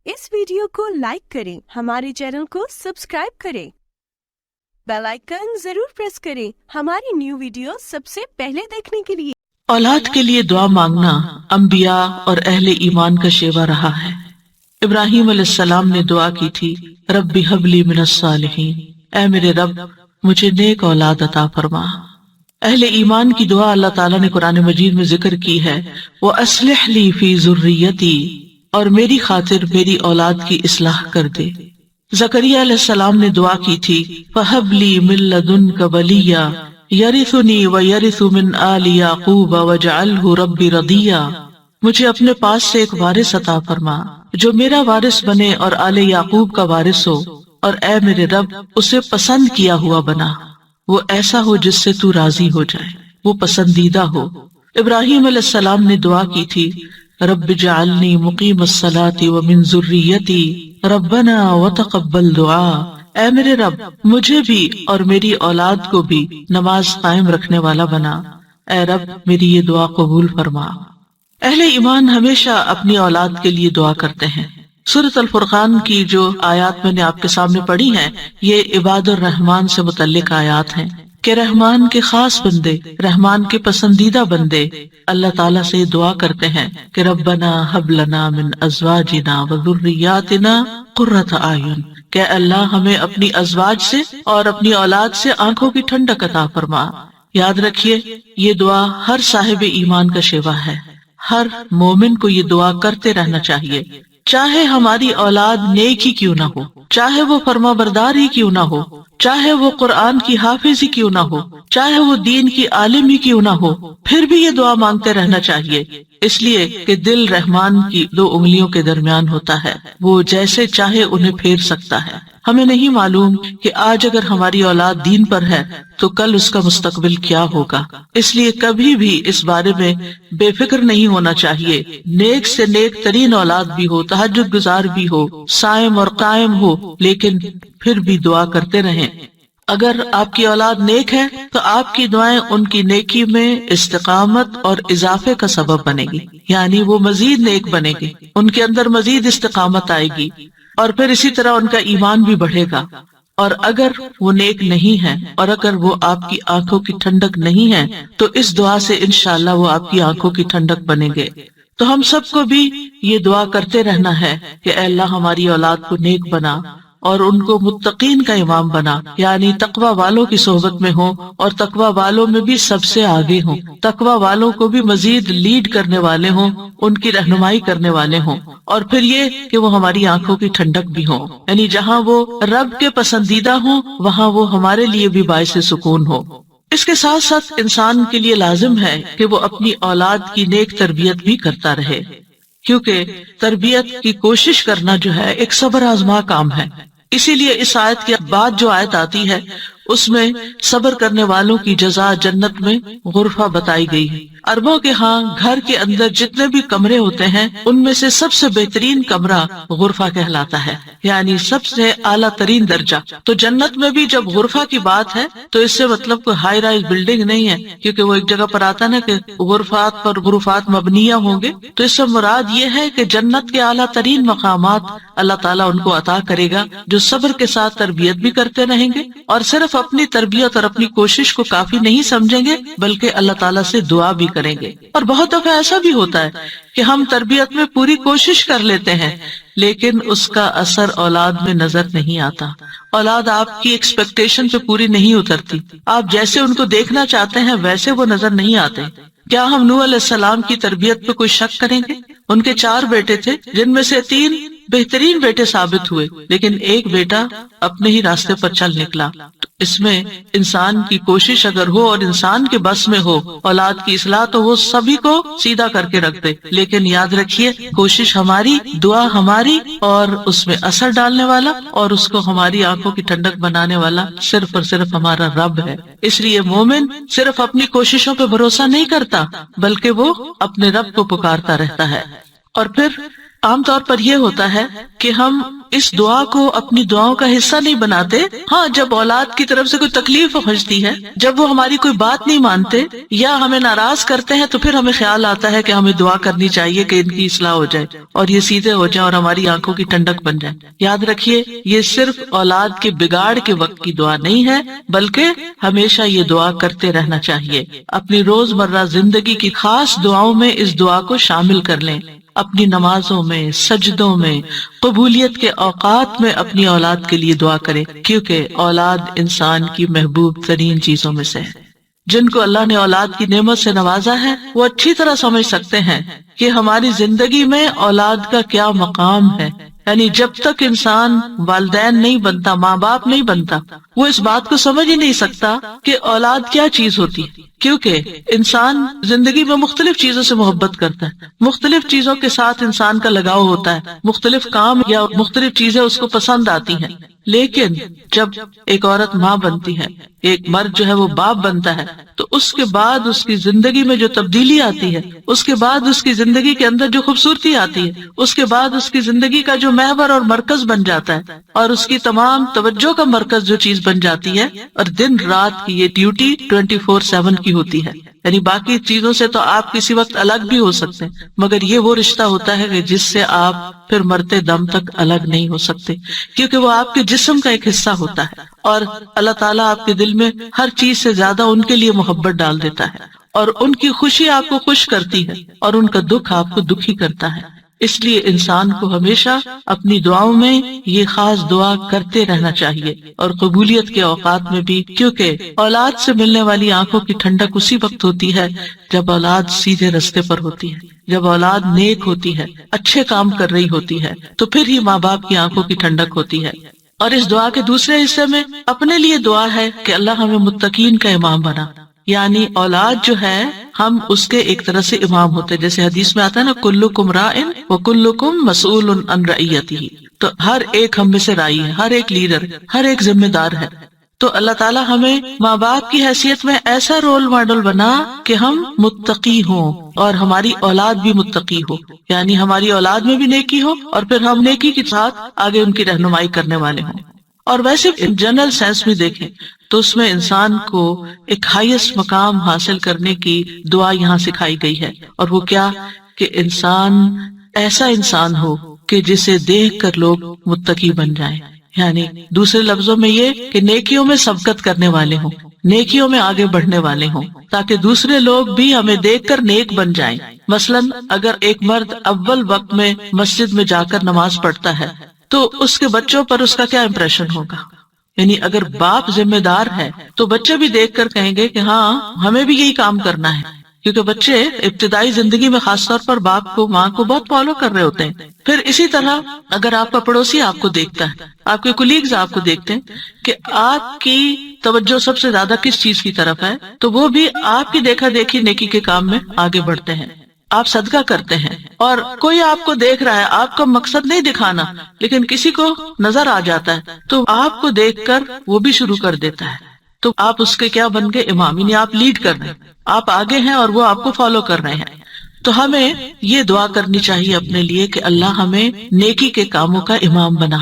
इस वीडियो को लाइक करें, हमारे चैनल को सब्सक्राइब करें, बेल आइकन जरूर प्रेस करें हमारी न्यू वीडियो सबसे पहले देखने के लिए। औलाद के लिए दुआ मांगना अंबिया और अहले ईमान का शेवा रहा है। इब्राहीम अलैहिस्सलाम ने दुआ की थी, रब्बी हबली मिनस सालिहीन, ऐ मेरे रब मुझे नेक औलाद अता फरमा। अहले ईमान की दुआ अल्लाह ताला ने कुरान मजीद में जिक्र की है, वो अस्लिह ली फी ज़ुर्रियती, और मेरी खातिर मेरी औलाद की इस्लाह कर दे। ज़करिया अलैहिस्सलाम ने दुआ की थी, फहबली मिन लदुनका वलिया यरिथुनी व यरिथु मिन आलि याकूब वजअलहु रब्बी रदिया, मुझे अपने पास से एक वारिस अता फरमा जो मेरा वारिस बने और आले याकूब का वारिस हो, और ऐ मेरे रब उसे पसंद किया हुआ बना, वो ऐसा हो जिससे तू राजी हो जाए, वो पसंदीदा हो। इब्राहीम अलैहिस्सलाम ने दुआ की थी, रब्बि जअलनी मुकीमस्सलाति व मिन ज़ुर्रियती रब्बना व तक़ब्बल दुआ, ऐ मेरे रब मुझे भी और मेरी औलाद को भी नमाज कायम रखने वाला बना, ऐ रब मेरी ये दुआ कबूल फरमा। अहले ईमान हमेशा अपनी औलाद के लिए दुआ करते हैं। सूरत अल फुरकान की जो आयत मैंने आपके सामने पढ़ी हैं, ये इबादुर रहमान से मुतल्लिक आयत हैं कि रहमान के खास बंदे, रहमान के पसंदीदा बंदे अल्लाह ताला से दुआ करते हैं कि रब्बना हब लना मिन अज़वाजिना व ज़ुर्रियातिना कुर्रत आयुन, कि अल्लाह हमें अपनी अज़वाज से और अपनी औलाद से आंखों की ठंडक अता फरमा। याद रखिए, ये दुआ हर साहिब ईमान का शेवा है। हर मोमिन को ये दुआ करते रहना चाहिए, चाहे हमारी औलाद नेक ही क्यों ना हो, चाहे वो फर्माबरदार ही क्यों ना हो, चाहे वो कुरान की हाफिज ही क्यों ना हो, चाहे वो दीन की आलिम ही क्यों ना हो, फिर भी ये दुआ मांगते रहना चाहिए, इसलिए कि दिल रहमान की दो उंगलियों के दरमियान होता है, वो जैसे चाहे उन्हें फेर सकता है। हमें नहीं मालूम कि आज अगर हमारी औलाद दीन पर है तो कल उसका मुस्तकबिल क्या होगा, इसलिए कभी भी इस बारे में बेफिक्र नहीं होना चाहिए। नेक से नेक तरीन औलाद भी हो, तहज्जुद गुजार भी हो, साइम और कायम हो, लेकिन फिर भी दुआ करते रहें। अगर आपकी औलाद नेक है तो आपकी दुआएं उनकी नेकी में इस्तिकामत और इजाफे का सबब बनेगी, यानी वो मजीद नेक बनेगी, उनके अंदर मजीद इस्तिकामत आएगी और फिर इसी तरह उनका ईमान भी बढ़ेगा। और अगर वो नेक नहीं है और अगर वो आपकी आंखों की ठंडक नहीं है तो इस दुआ से इंशाअल्लाह वो आपकी आंखों की ठंडक बनेंगे। तो हम सबको भी ये दुआ करते रहना है कि अल्लाह हमारी औलाद को नेक बना और उनको मुत्तकीन का इमाम बना, यानी तकवा वालों की सोहबत में हो और तकवा वालों में भी सबसे आगे हो, तकवा वालों को भी मजीद लीड करने वाले हों, उनकी रहनुमाई करने वाले हों। और फिर ये कि वो हमारी आंखों की ठंडक भी हो, यानी जहाँ वो रब के पसंदीदा हो वहाँ वो हमारे लिए भी बाइसे सुकून हो। इसके साथ साथ इंसान के लिए लाजिम है कि वो अपनी औलाद की नेक तरबियत भी करता रहे, क्योंकि तरबियत की कोशिश करना जो है एक सब्र आजमा काम है। इसीलिए इस आयत के बाद जो आयत आती है उसमें सब्र करने वालों की जजा जन्नत में गुरफा बताई गई है। अरबों के यहाँ घर के अंदर जितने भी कमरे होते हैं उनमें से सबसे बेहतरीन कमरा गुरफा कहलाता है, यानी सबसे आला तरीन दर्जा। तो जन्नत में भी जब गुरफा की बात है तो इससे मतलब कोई हाई राइज बिल्डिंग नहीं है, क्योंकि वो एक जगह पर आता ना कि गुरफात पर गुरफात मबनिया होंगे, तो इससे मुराद ये है कि जन्नत के आला तरीन मकामात अल्लाह ताला उनको अता करेगा, जो सब्र के साथ तरबियत भी करते रहेंगे और सिर्फ अपनी तरबियत और अपनी कोशिश को काफी नहीं समझेंगे बल्कि अल्लाह ताला से दुआ भी करेंगे। और बहुत दफा ऐसा भी होता है कि हम तरबियत में पूरी कोशिश कर लेते हैं लेकिन उसका असर औलाद में नजर नहीं आता, औलाद आपकी एक्सपेक्टेशन पे पूरी नहीं उतरती, आप जैसे उनको देखना चाहते हैं वैसे वो नजर नहीं आते। क्या हम नूह अलैहिस्सलाम की तरबियत पे कोई शक करेंगे? उनके 4 बेटे थे जिनमें से 3 बेहतरीन बेटे साबित हुए, लेकिन एक बेटा अपने ही रास्ते पर चल निकला। तो इसमें इंसान की कोशिश अगर हो और इंसान के बस में हो औलाद की इस्लाह, तो वो सभी को सीधा करके रख दे। लेकिन याद रखिए, कोशिश हमारी, दुआ हमारी, और उसमें असर डालने वाला और उसको हमारी आंखों की ठंडक बनाने वाला सिर्फ और सिर्फ हमारा रब है। इसलिए मोमिन सिर्फ अपनी कोशिशों पे भरोसा नहीं करता बल्कि वो अपने रब को पुकारता रहता है। और फिर आमतौर पर यह होता है कि हम اس دعا کو اپنی دعاؤں کا حصہ نہیں بناتے. ہاں، جب اولاد کی طرف سے کوئی تکلیف پہنچتی ہے، جب وہ ہماری کوئی بات نہیں مانتے یا ہمیں ناراض کرتے ہیں، تو پھر ہمیں خیال آتا ہے کہ ہمیں دعا کرنی چاہیے کہ ان کی اصلاح ہو جائے اور یہ سیدھے ہو جائیں اور ہماری آنکھوں کی ٹھنڈک بن جائے. یاد رکھیے، یہ صرف اولاد کے بگاڑ کے وقت کی دعا نہیں ہے، بلکہ ہمیشہ یہ دعا کرتے رہنا چاہیے. اپنی روزمرہ زندگی کی خاص دعاؤں میں اس دعا کو شامل کر لیں. اپنی نمازوں میں، سجدوں میں، قبولیت کے اوقات میں اپنی اولاد کے لیے دعا کریں، کیونکہ اولاد انسان کی محبوب ترین چیزوں میں سے ہے. جن کو اللہ نے اولاد کی نعمت سے نوازا ہے، وہ اچھی طرح سمجھ سکتے ہیں کہ ہماری زندگی میں اولاد کا کیا مقام ہے. یعنی جب تک انسان والدین نہیں بنتا، ماں باپ نہیں بنتا، وہ اس بات کو سمجھ ہی نہیں سکتا کہ اولاد کیا چیز ہوتی ہے. کیونکہ انسان زندگی میں مختلف چیزوں سے محبت کرتا ہے، مختلف چیزوں کے ساتھ انسان کا لگاؤ ہوتا ہے، مختلف کام یا مختلف چیزیں اس کو پسند آتی ہیں. لیکن جب ایک عورت ماں بنتی ہے، ایک مرد جو ہے وہ باپ بنتا ہے، تو اس کے بعد اس کی زندگی میں جو تبدیلی آتی ہے، اس کے بعد اس کی زندگی کے اندر جو خوبصورتی آتی ہے، اس کے بعد اس کی زندگی کا جو محور اور مرکز بن جاتا ہے، اور اس کی تمام توجہ کا مرکز جو چیز بن جاتی ہے، اور دن رات کی یہ ڈیوٹی 24/7 کی ہوتی ہے. یعنی باقی چیزوں سے تو آپ کسی وقت الگ بھی ہو سکتے ہیں، مگر یہ وہ رشتہ ہوتا ہے کہ جس سے آپ پھر مرتے دم تک الگ نہیں ہو سکتے، کیونکہ وہ آپ کے جسم کا ایک حصہ ہوتا ہے. اور اللہ تعالیٰ آپ کے دل میں ہر چیز سے زیادہ ان کے لیے محبت ڈال دیتا ہے، اور ان کی خوشی آپ کو خوش کرتی ہے، اور ان کا دکھ آپ کو دکھی کرتا ہے. اس لیے انسان کو ہمیشہ اپنی دعاؤں میں یہ خاص دعا کرتے رہنا چاہیے، اور قبولیت کے اوقات میں بھی، کیونکہ اولاد سے ملنے والی آنکھوں کی ٹھنڈک اسی وقت ہوتی ہے جب اولاد سیدھے رستے پر ہوتی ہے، جب اولاد نیک ہوتی ہے، اچھے کام کر رہی ہوتی ہے، تو پھر ہی ماں باپ کی آنکھوں کی ٹھنڈک ہوتی ہے. اور اس دعا کے دوسرے حصے میں اپنے لیے دعا ہے کہ اللہ ہمیں متقین کا امام بنا. یعنی اولاد جو ہے، ہم اس کے ایک طرح سے امام ہوتے ہیں. جیسے حدیث میں آتا ہے نا، کلکم راعٍ وکلکم مسئول عن رعیتہ، تو ہر ایک ہم میں سے راعی ہے، ہر ایک لیڈر، ہر ایک ذمہ دار ہے. تو اللہ تعالیٰ ہمیں ماں باپ کی حیثیت میں ایسا رول ماڈل بنا کہ ہم متقی ہوں اور ہماری اولاد بھی متقی ہو. یعنی ہماری اولاد میں بھی نیکی ہو، اور پھر ہم نیکی کے ساتھ آگے ان کی رہنمائی کرنے والے ہوں. اور ویسے جنرل سینس میں دیکھیں تو اس میں انسان کو ایک ہائیسٹ مقام حاصل کرنے کی دعا یہاں سکھائی گئی ہے، اور وہ کیا کہ انسان ایسا انسان ہو کہ جسے دیکھ کر لوگ متقی بن جائیں. یعنی دوسرے لفظوں میں یہ کہ نیکیوں میں سبقت کرنے والے ہوں، نیکیوں میں آگے بڑھنے والے ہوں، تاکہ دوسرے لوگ بھی ہمیں دیکھ کر نیک بن جائیں. مثلاً اگر ایک مرد اول وقت میں مسجد میں جا کر نماز پڑھتا ہے تو اس کے بچوں پر اس کا کیا امپریشن ہوگا. یعنی اگر باپ ذمہ دار ہے تو بچے بھی دیکھ کر کہیں گے کہ ہاں ہمیں بھی یہی کام کرنا ہے، کیونکہ بچے ابتدائی زندگی میں خاص طور پر باپ کو، ماں کو بہت فالو کر رہے ہوتے ہیں. پھر اسی طرح اگر آپ کا پڑوسی آپ کو دیکھتا ہے، آپ کے کولیگز آپ کو دیکھتے ہیں کہ آپ کی توجہ سب سے زیادہ کس چیز کی طرف ہے، تو وہ بھی آپ کی دیکھا دیکھی نیکی کے کام میں آگے بڑھتے ہیں. آپ صدقہ کرتے ہیں اور کوئی آپ کو دیکھ رہا ہے، آپ کا مقصد نہیں دکھانا، لیکن کسی کو نظر آ جاتا ہے تو آپ کو دیکھ کر وہ بھی شروع کر دیتا ہے، تو آپ اس کے کیا بن گئے؟ امام. یعنی آپ لیڈ کر رہے ہیں، آپ آگے ہیں اور وہ آپ کو فالو کر رہے ہیں. تو ہمیں یہ دعا کرنی چاہیے اپنے لیے کہ اللہ ہمیں نیکی کے کاموں کا امام بنا.